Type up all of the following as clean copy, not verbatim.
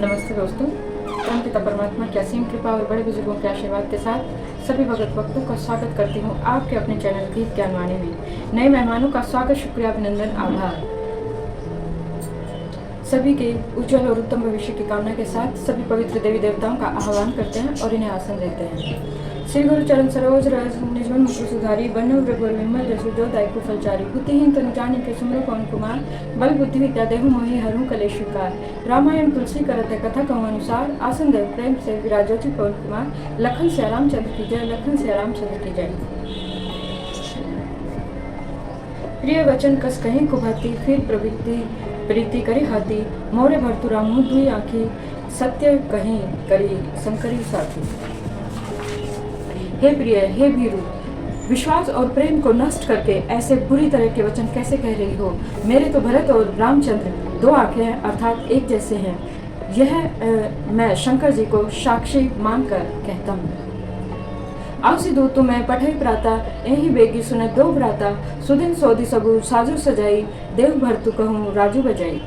नमस्ते दोस्तों, परम पिता परमात्मा की असीम कृपा और बड़े बुजुर्गों के आशीर्वाद के साथ सभी भगत भक्तों का स्वागत करती हूँ आपके अपने चैनल गीत ज्ञानवाणी में। नए मेहमानों का स्वागत, शुक्रिया, अभिनंदन, आभार। सभी के उज्जवल और उत्तम भविष्य की कामना के साथ सभी पवित्र देवी देवताओं का आह्वान करते हैं और इन्हें आसन देते हैं। श्री गुरु चरण सरोज रज निजमन मुकुर सुधारी बन्नु रघुवर विमल जसु जो दायकु फलचारी बुद्धिहीन तनु जानि के सुमरो पवन कुमार बल बुद्धि विद्या देहु मोहि हरहु कलेश विकार। रामायण तुलसी करत कथा कहूँ अनुसार आसन देव प्रेम से विराजोति पवन कुमार। लखन से रामचंद्र की जय, लखन से रामचंद्र की जय। प्रिय वचन कस कहीं कुभाती फिर प्रवृत्ति प्रीति करी हाथी मोरे भरतु रामु दुई आँखी सत्य कहीं करी शंकरी साथी। हे प्रिय, हे भीरू, विश्वास और प्रेम को नष्ट करके ऐसे बुरी तरह के वचन कैसे कह रही हो। मेरे तो भरत और रामचंद्र दो आंखें हैं, अर्थात एक जैसे हैं। यह मैं शंकर जी को साक्षी मानकर कहता हूँ। आवसी दूत तुम्हें पठई प्राता यही बेगी सुने दो भ्राता सुदिन सोदी सबू साजू सजाई देव भरतु कहूँ राजू बजाई।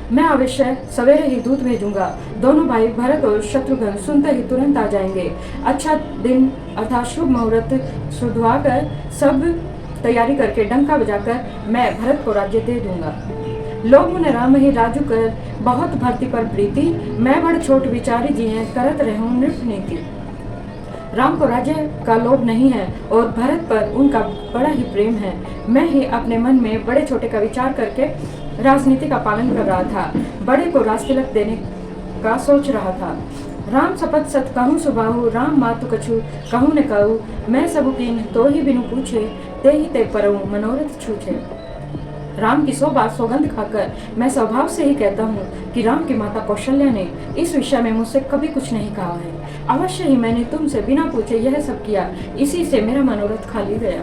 मैं अवश्य सवेरे ही दूत भेजूंगा। दोनों भाई भरत और शत्रुघ्न सुनते ही तुरंत आ जाएंगे। अच्छा दिन अर्थात शुभ मुहूर्त सुधवा कर सब तैयारी करके डंका बजाकर मैं भरत को राज्य दे दूंगा। लोग मुने राम ही राजू कर बहुत भरती पर प्रीति मैं बड़ छोट विचारी जी हैं करत रहूं नृप नीति। राम को राज्य का लोभ नहीं है और भरत पर उनका बड़ा ही प्रेम है। मैं ही अपने मन में बड़े छोटे का विचार करके राजनीति का पालन कर रहा था। बड़े को राजतिलक देने का सोच रहा था। राम शपथ सत कहूँ सुबाहु राम मातु कछु कहूँ न कहूँ मैं सबु कीन तो ही बिनु पूछे ते ही ते परऊँ मनोरथ छूछे। राम की 100 बार सौगंध खाकर मैं स्वभाव से ही कहता हूँ कि राम की माता कौशल्या ने इस विषय में मुझसे कभी कुछ नहीं कहा है। अवश्य ही मैंने तुमसे बिना पूछे यह सब किया, इसी से मेरा मनोरथ खाली गया।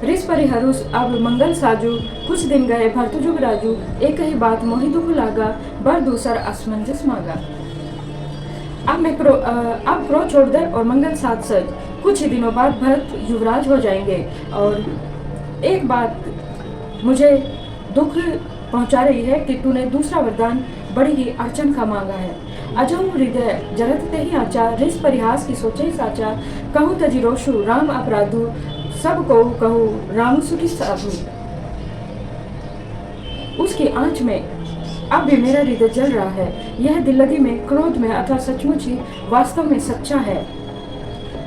रिस परिहरुस अब मंगल साजू कुछ दिन गए भरतु जुग राजू एक ही बात मोहि दुख लागा बर दूसर असमंजस मांगा। अब क्रोध छोड़ दे और मंगल साथ सज। कुछ ही दिनों बाद भरत युवराज हो जाएंगे और एक बात मुझे दुख पहुंचा रही है कि तूने दूसरा वरदान बड़ी ही अड़चन का मांगा है। अजम हृदय जरत ते ही आचा रिस परिहास की सोचे साचा कहूँ तजी रोशु राम अपराधु सब को कहूँ राम सुखी साधु। उसकी आंच में अब भी मेरा हृदय जल रहा है। यह दिल्लगी में क्रोध में अथवा सचमुच ही वास्तव में सच्चा है।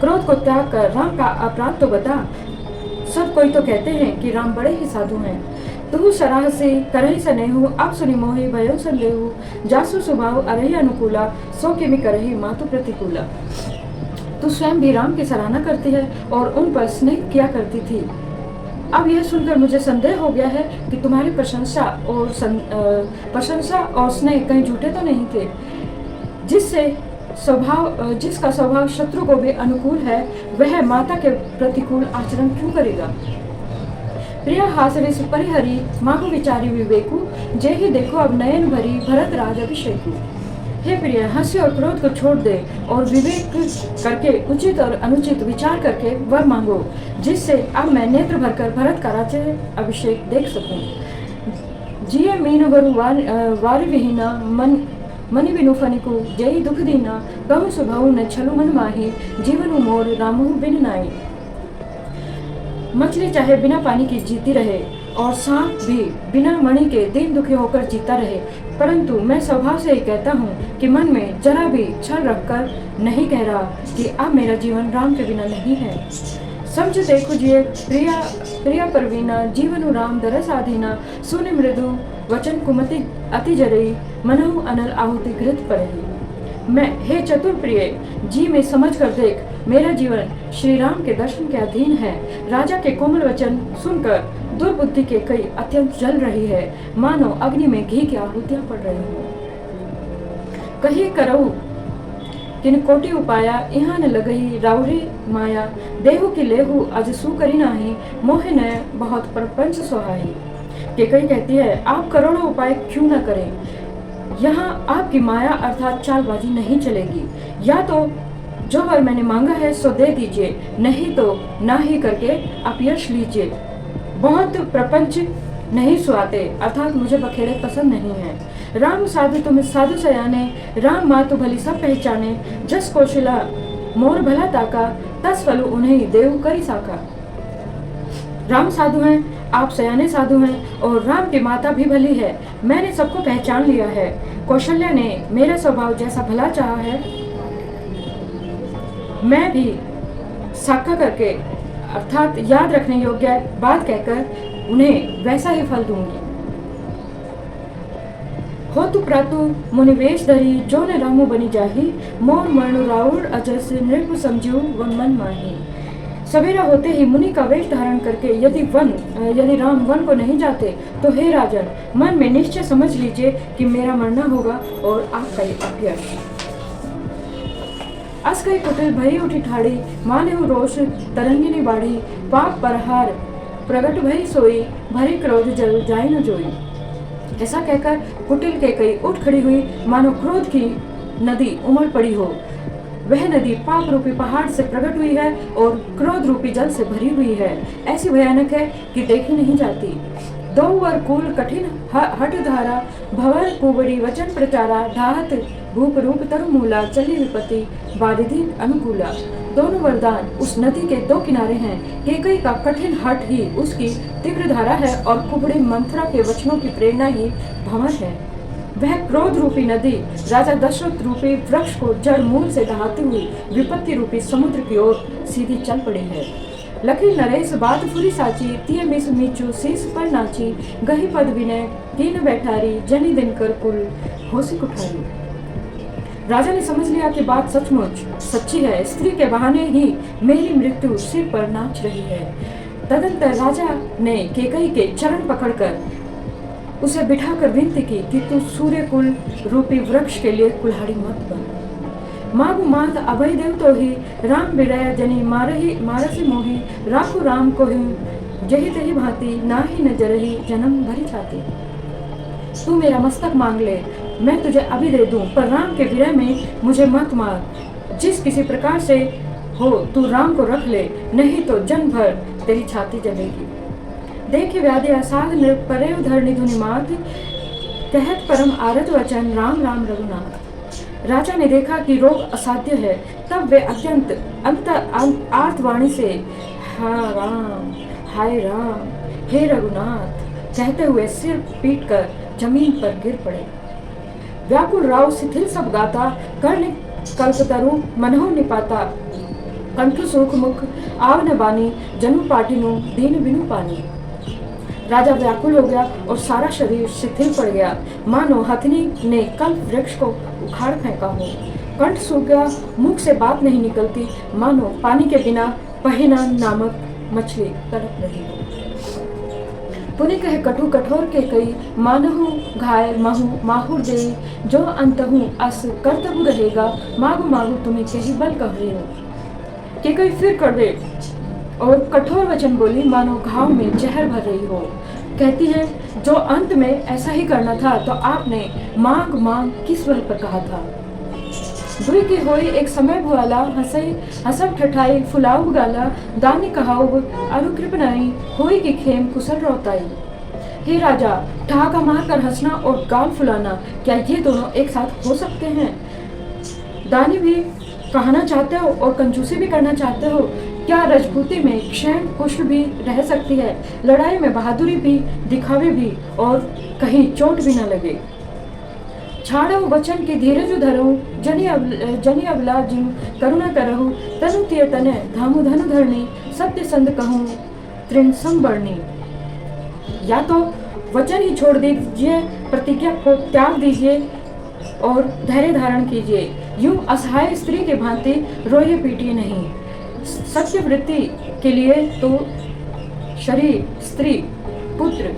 क्रोध को त्याग कर राम का अपराध तो बता। सब कोई तो कहते हैं कि राम बड़े ही साधु हैं। तू सराह से करही सनेहु अब सुनि मोहि भयो संदेहु जासु स्वभाव अरही अनुकूला सो किमि करही मातु प्रतिकूला। तू स्वयं भी राम की सराहना करती है और उन पर स्नेह किया करती थी। अब यह सुनकर मुझे संदेह हो गया है कि तुम्हारी प्रशंसा और स्नेह कहीं झूठे तो नहीं थे। जिसका स्वभाव शत्रु को भी अनुकूल है वह माता के प्रतिकूल आचरण क्यों करेगा। प्रिय हासरिस परिहरी मागु विचारी विवेकु जे ही देखो अब नयन भरी भरत राज अभिषेकु। हे प्रिय, हंसी और क्रोध को छोड़ दे और विवेक करके उचित और अनुचित विचार करके वर मांगो, जिससे अब मैं नेत्र भरकर भरत का राज्य अभिषेक देख सकूं। जिये मीन वरु वार विहीना मनि बिनु फनिकु जय दुख दीना कहु सुभाऊ न छलु मन माही जीवन मोर रामु बिन नाई। मछली चाहे बिना पानी की जीती रहे और सांप भी बिना मणि के दीन दुखी होकर जीता रहे, परंतु मैं स्वभाव से ही कहता हूँ कि मन में जरा भी छल रखकर नहीं कह रहा कि अब मेरा जीवन राम के बिना नहीं है। समझ देखो जिये प्रिया परवीना जीवनु राम दरस आधीना सुनि मृदु वचन कुमति अति जरई मनहु अनल आहुति घृत परही। मैं हे चतुर प्रिय जी में समझ कर देख, मेरा जीवन श्री राम के दर्शन के अधीन है। राजा के कोमल वचन सुनकर दुर्बुद्धि के कई अत्यंत जल रही है, मानो अग्नि में घी की आहुतियां पड़ रही हो। कही करऊ किन कोटि उपाया यहाँ न लगही राउरी माया देहु की लेहु अज सु करी नाही मोहे न बहुत प्रपंच सोहाही। केकई कहती है आप करोड़ों उपाय क्यों न करें, यहाँ आपकी माया अर्थात चालबाजी नहीं चलेगी। या तो जो वर मैंने मांगा है सो दे दीजिए, नहीं तो ना ही करके आप यश लीजिए। बहुत प्रपंच नहीं सुहाते, अर्थात मुझे बखेड़े पसंद नहीं है। राम साधु तुम साधु सयाने, राम मातु भली सब पहचाने, जस कौशला मोर भला ताका, तस फलु उन्हें देव करी साका। राम साधु हैं, आप सयाने साधु हैं और राम की माता भी भली है। मैंने सबको पहचान लिया है। कौशल्या ने मेरा स्वभाव जैसा भला चाहा है, मैं भी साका करके अर्थात याद रखने योग्य बात कहकर उन्हें वैसा ही फल दूंगी। हो तु प्रातु मुनिवेश धरी, जो न रामु बनी जाही, मोर मरनु राउर अजस नृप समझू वन मन माही। सवेरा होते ही मुनि का वेश धारण करके यदि राम वन को नहीं जाते तो हे राजन, मन में निश्चय समझ लीजिए कि मेरा मरना होगा और आपका ये अपयश। अस कई कुटिल भरी उठी ठाड़ी, माने हूँ रोष तरंगिनी बाढ़ी, पाप परहार प्रगट भई सोई, भरी क्रोध जल जाए न जोई। ऐसा कहकर कुटिल के कई उठ खड़ी हुई, मानो क्रोध की नदी उमड़ पड़ी हो। वह नदी पाप रूपी पहाड़ से प्रकट हुई है और क्रोध रूपी जल से भरी हुई है। ऐसी भयानक है कि देखी नहीं जाती। दो वर कूल कठिन हट धारा, भवर कुबड़ी वचन प्रचारा, ढाहत भूप रूप तरु चली विपत्ति बारिधि अनुकूला। दोनों वरदान उस नदी के दो किनारे हैं। केकई का कठिन हट ही उसकी तीव्र धारा है और कुबड़ी मंथरा के वचनों की प्रेरणा ही भंवर है। वह क्रोध रूपी नदी राजा दशरथ रूपी वृक्ष को जड़ मूल से दहाती हुई विपत्ति रूपी समुद्र की ओर सीधी चल पड़ी है। लखी नरेश बात फुरी साची, तिय मिस मीचू शीस पर नाची, गही पद विनय कीन बैठारी, जनी दिन कर कुल होसी कुठारी। राजा ने समझ लिया कि बात सचमुच सच्ची है। स्त्री के बहाने ही मेरी मृत्यु सिर पर नाच रही है। तदंतर राजा ने केकई के चरण पकड़कर उसे बिठाकर विनती की कि तू सूर्य कुल रूपी वृक्ष के लिए कुल्हाड़ी मत बन। मागु मात अभय देव तो ही, राम बिरया जनी मारसी मोही, राखु राम को ही जही तही भांति, ना ही न जरही जन्म भरी छाती। तू मेरा मस्तक मांग ले, मैं तुझे अभी दे दूं, पर राम के विरह में मुझे मत मार। जिस किसी प्रकार से हो तू राम को रख ले, नहीं तो जन्म भर तेरी छाती जलेगी। देखे व्याधि असाध नृप परे धरणी धुनि मात, कहत परम आरत वचन राम राम रघुनाथ। राजा ने देखा कि रोग असाध्य है, तब वे अत्यंत आर्तवाणी से हाय राम, हे रघुनाथ कहते हुए सिर पीट कर जमीन पर गिर पड़े। व्याकुल राव शिथिल सब गाता, कर्ण कल्पतरु मनहु निपाता, कंठ सुख मुख आव न बानी, जनु पाटिनु दीन बिनु पानी। राजा व्याकुल हो गया और सारा शरीर शिथिल पड़ गया, मानो हथनी ने कल्प वृक्ष को उखाड़ फेंका हो। कंठ सूख गया, मुख से बात नहीं निकलती, मानो पानी के बिना पहिना नामक मछली तड़प रही हो। पुनि कहे कटु कठोर के कई, मानहु घाय माहुर दे, जो अंतहु अस कर्तव्य रहेगा, मागु मागु तुम्हें कही बल कह रहे हो। के कई फिर कड़वे और कठोर वचन बोली, मानो घाव में जहर भर रही हो। कहती है, जो अंत में ऐसा ही करना था तो आपने मांग मांग किस बल पर कहा था। बुरी की होई एक समय भुआला, हसब ठठाई फुलाऊ गाला, दानी कहाऊ अरु कृपनाई, होई की खेम कुशल रोताई। हे राजा, ठहाका मार कर हंसना और गाल फुलाना, क्या ये दोनों एक साथ हो सकते हैं? दानी भी कहना चाहते हो और कंजूसी भी करना चाहते हो। क्या राजपूती में क्षण कुशल भी रह सकती है, लड़ाई में बहादुरी भी, दिखावे भी, और कहीं चोट भी न लगे। छाड़ो वचन की धीरज धरऊ, जनी अबला जिम करुणा करहु, तनु तिय तने धामु धनु धरणी, सत्य संद कहूँ तृण संबरणी। या तो वचन ही छोड़ दीजिए, प्रतिज्ञा को त्याग दीजिए और धैर्य धारण कीजिए। यूं असहाय स्त्री के भांति रोइए पीटिए नहीं। सत्य वृत्ति के लिए तो शरीर, स्त्री, पुत्र,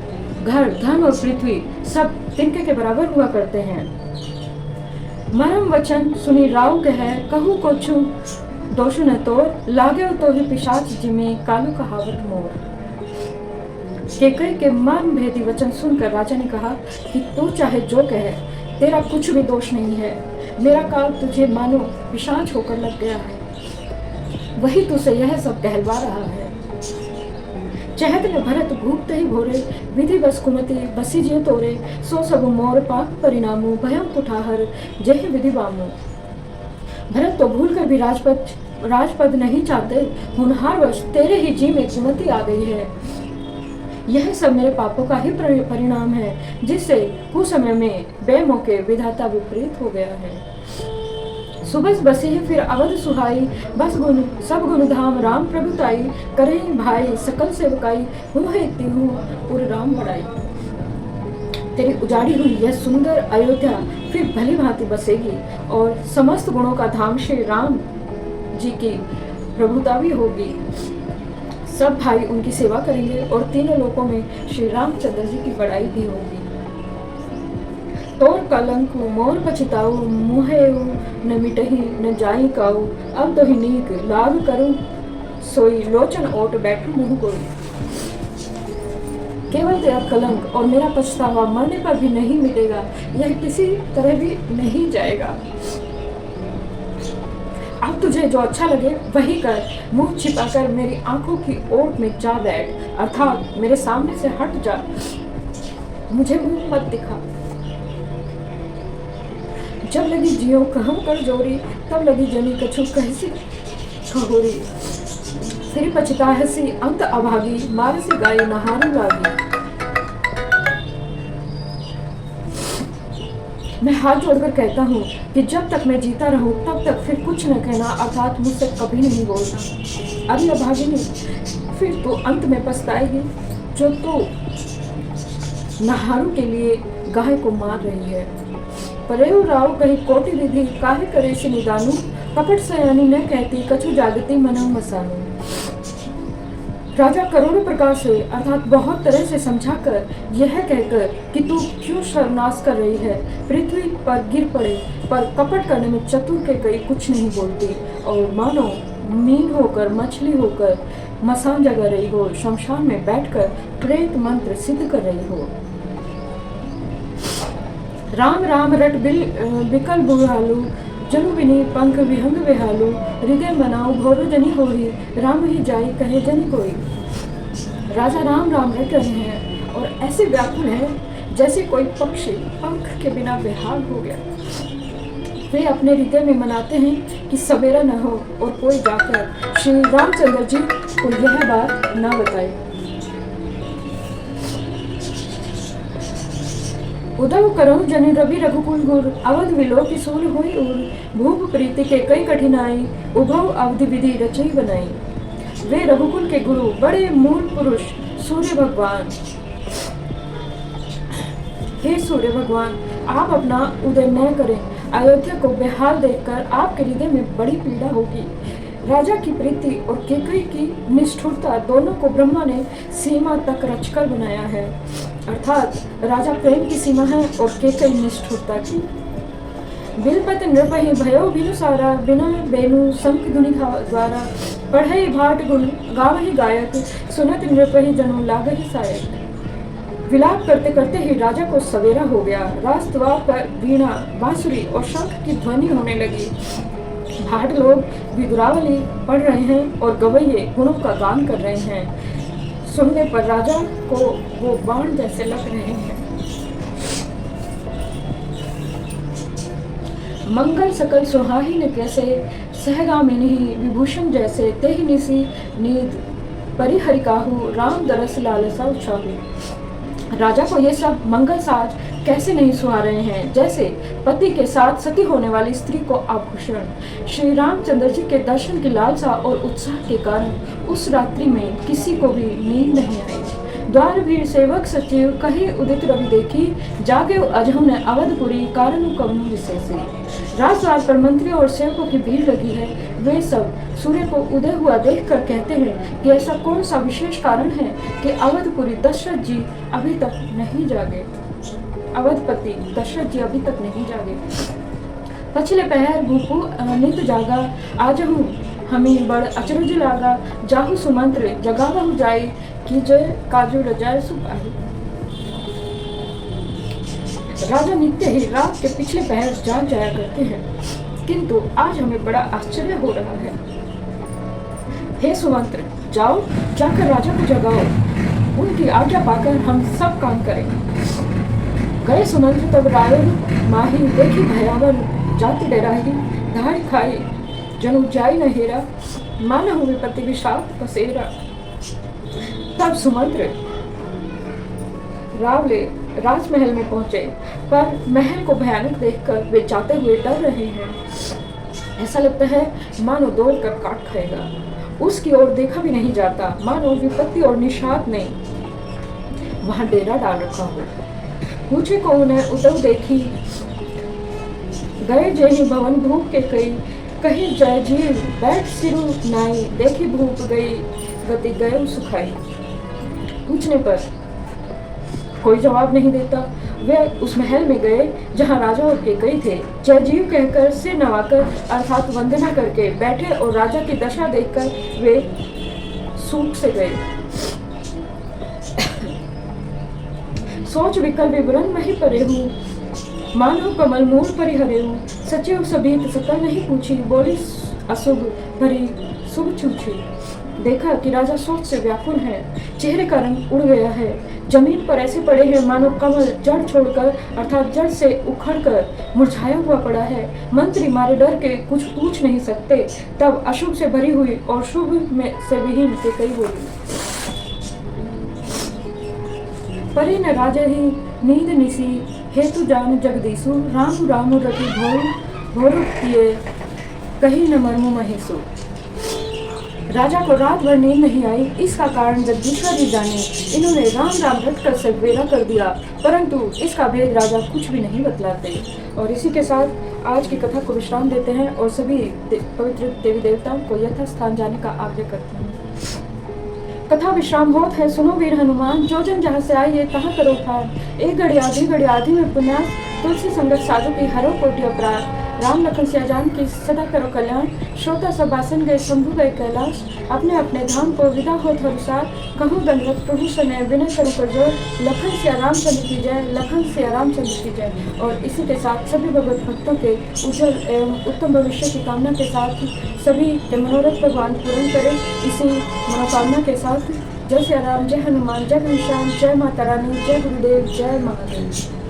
घर, धन और पृथ्वी सब तिनके के बराबर हुआ करते हैं। मरम वचन सुनी राव कहे, कहूँ को छू दोषु न तोर, लागे तो ही पिशाच जिमे कालू कहावत मोर। केकई के मर्म भेदी वचन सुनकर राजा ने कहा कि तू चाहे जो कहे, तेरा कुछ भी दोष नहीं है। मेरा काल तुझे मानो पिशाच होकर लग गया है, वही तुझसे यह सब कहलवा रहा है। चहत ने भरत भूखते ही भोरे, विधि बस कुमति बसी जिय तोरे, सो सब मोर पाक परिणामो, भयम कुठाहर जय विधि बामो। भरत तो भूल कर भी राजपद नहीं चाहते, होनहार वश तेरे ही जी में कुमति आ गई है। यह सब मेरे पापों का ही परिणाम है, जिससे कुसमय में बेमौके विधाता विपरीत हो गया है। सुबस बसी है फिर अवध सुहाई, बस गुण सब गुण धाम राम प्रभुताई, करे भाई सकल सेवकाई, हूँ उर राम बड़ाई। तेरी उजाड़ी हुई यह सुंदर अयोध्या फिर भली भांति बसेगी और समस्त गुणों का धाम श्री राम जी की प्रभुता भी होगी। सब भाई उनकी सेवा करेंगे और तीनों लोकों में श्री रामचंद्र जी की बड़ाई भी होगी। तोर कलंक मोर पछताऊ, मुहेऊ न मिटही न जाई काऊ, अब तो ही नीक लाग करूं, सोई लोचन ओट बैठू मुंह कोई। केवल तेरा कलंक और मेरा पछतावा मरने पर भी नहीं मिटेगा, यह किसी तरह भी नहीं जाएगा। अब तुझे जो अच्छा लगे वही कर, मुंह छिपाकर मेरी आंखों की ओट में जा बैठ, अर्थात मेरे सामने से हट जा, मुझे मुंह मत दिखा। जब लगी जियो कहम कर जोरी, तब लगी जनी कछु कहसी खगोरी। फिर पछता हसी अंत अभागी, मारसी गाय नहारू लागी। मैं हाथ जोड़कर कहता हूँ कि जब तक मैं जीता रहूं तब तक फिर कुछ न कहना, अर्थात मुझसे कभी नहीं बोलना। अरे अभागिनी, फिर तो अंत में पछताएगी जो तू नहारू के लिए गाय को मार रही है। परेऊ राव कही कोटि विधि, काहे करे से निदानू, कपट सयानी न कहती कछु जागती मनऊ मसानू। राजा करोड़ों प्रकार से अर्थात बहुत तरह से समझाकर यह कहकर कि तू क्यों सर्वनाश कर रही है, पृथ्वी पर गिर पड़े, पर कपट करने में चतुर के कई कुछ नहीं बोलती और मानो मीन होकर मछली होकर मसान जगा रही हो, शमशान में बैठकर प्रेत मंत्र सिद्ध कर रही हो। राम राम रट बिकल बुहालू, जनु विनी पंख विहंग विहालू, हृदय मनाओ घोरो जनी होही, राम ही जाई कहे जनी कोई। राजा राम राम रट रहे हैं और ऐसे व्याकुल हैं जैसे कोई पक्षी पंख के बिना बेहाल हो गया। वे अपने हृदय में मनाते हैं कि सवेरा न हो और कोई जाकर श्री रामचंद्र जी को यह बात न बताए। उदव करऊ जनि रवि रघुकुल गुर, अवध विलोक सूल हुई उर, भूप प्रीति के कई कठिनाई, उभव अवधि विधि रचई बनाई। वे रघुकुल के गुरु बड़े मूल पुरुष सूर्य भगवान। हे सूर्य भगवान, आप अपना उदय न करें, अयोध्या को बेहाल देखकर आपके हृदय में बड़ी पीड़ा होगी। राजा की प्रीति और केकई की निष्ठुरता दोनों को ब्रह्मा ने सीमा तक रचकर बनाया है, अर्थात राजा प्रेम की सीमा है और केकई निष्ठुरता की। बिलपत नृपहि भयो बिनु सारा, बिना बेनु शंख धुनि द्वारा, पढ़ई भाट गुण गावहि गायक, सुनत नृपहि जनु लागहि सायक। विलाप करते करते ही राजा को सवेरा हो गया। रास्तवा पर वीणा बांसुरी और शंख की ध्वनि होने लगी। भाट लोग विदुरावली पढ़ रहे हैं और गवैये गुणों का गान कर रहे हैं। सुनने पर राजा को वो बाण जैसे लग रहे हैं। मंगल सकल सुहाही ने कैसे, सहगामिनी विभूषण जैसे, तेहि निसी नींद परिहरिकाहु, राम दरस लालसा उछाहु। राजा को ये सब मंगल साज कैसे नहीं सुहा रहे हैं, जैसे पति के साथ सती होने वाली स्त्री को आभूषण। श्री रामचंद्र जी के दर्शन की लालसा और उत्साह के कारण उस रात्रि में किसी को भी नींद नहीं आई। द्वार भीड़ सेवक सचिव कही उदित रवि देखी, जागे अजहु ने अवधपुरी, कारण कवनु विशेषी। राजद्वार पर मंत्रियों और सेवकों की भीड़ लगी है। वे सब सूर्य को उदय हुआ देखकर कहते हैं कि ऐसा कौन सा विशेष कारण है कि अवधपुरी दशरथ जी अभी तक नहीं जागे। अवधपति दशरथ जी अभी तक नहीं जागे। पछले पहर भूपू नित जागा, आजहु हमें बड़ अचरज लागा, जाहु सुमंत्र जगावहु जाई, की जय काजू रजाय सुपाही। राजा नित्य ही रात के पिछले पहर जाग जाया करते हैं, किंतु आज हमें बड़ा आश्चर्य हो रहा है। हे सुमंत्र, जाओ, जाकर राजा को जगाओ, उनकी आज्ञा पाकर हम सब काम करेंगे। गए सुमंत्र तब रायण माही, देखी भयावन जाति डराही, धाय खाई जनु जाई न हेरा, मानहु विपत्ति विषाद पसेरा। तब सुमंत्र रावले राजमहल में पहुंचे, पर महल को भयानक देखकर वे जाते हुए डर रहे हैं। ऐसा लगता है मानो दौड़ कर काट खाएगा। उसकी ओर देखा भी नहीं जाता, मानो विपत्ति और निषाद ने वहां डेरा डाल रखा हो। पूछे को उन्हें उतव देखी, गए जेहि भवन भूप के कई, कही जय जीव बैठ सिरु नाई, देखी भूप गई गति गए सुखाई। पूछने पर कोई जवाब नहीं देता। वे उस महल में गए जहां राजा और केकई थे। जय जीव कहकर सिर नवाकर अर्थात वंदना करके बैठे और राजा की दशा देखकर वे सूख से गए। सोच विकल विवरण मही परे हूँ, मानो कमल मूल परिहरे हूँ, सचिव सभीत सकल नहीं पूछी, बोली अशुभ भरी शुभ छूछी। देखा कि राजा सोच से व्याकुल है, चेहरे का रंग उड़ गया है, जमीन पर ऐसे पड़े हैं मानो कमल जड़ छोड़कर अर्थात जड़ से उखड़कर मुरझाया हुआ पड़ा है। मंत्री मारे डर के कुछ पूछ नहीं सकते। तब अशुभ से भरी हुई और शुभ में से विहीन केकई बोली, परे न राजा ही नींद निसी, हेतु जान जगदीशु, राम राम रति भोर किए, कहीं न मर्मु महेशु। राजा को रात भर नींद नहीं आई, इसका कारण जगदीश्वर ही जाने। इन्होंने राम राम रटकर सवेरा कर दिया, परंतु इसका भेद राजा कुछ भी नहीं बतलाते। और इसी के साथ आज की कथा को विश्राम देते हैं और सभी पवित्र देवी देवताओं को यथा स्थान जाने का आग्रह करते हैं। कथा विश्राम होत है, सुनो वीर हनुमान, जो जन जहाँ से आइए तहाँ करो ठार। एक घड़ी आधी में पुण्यास, तुलसी संगत साधु की हरो कोटि अपराध। राम लखन सिया जान की सदा करो कल्याण, श्रोता सब आसन गए शंभु गए कैलाश। अपने अपने धाम को विदा हो हरुषार, कहूँ दंडवत प्रभु सने विनय करो कर जोर। लखन सिया रामचंद्र की जय, लखन सिया रामचंद्र की जय। और इसी के साथ सभी भगवत भक्तों के उज्जवल एवं उत्तम भविष्य की कामना के साथ सभी के मनोरथ भगवान पूर्ण करें। इसी मनोकामना के साथ जय सिया राम, जय हनुमान, जय घनश्याम, जय माता रानी, जय गुरुदेव, जय महादेव।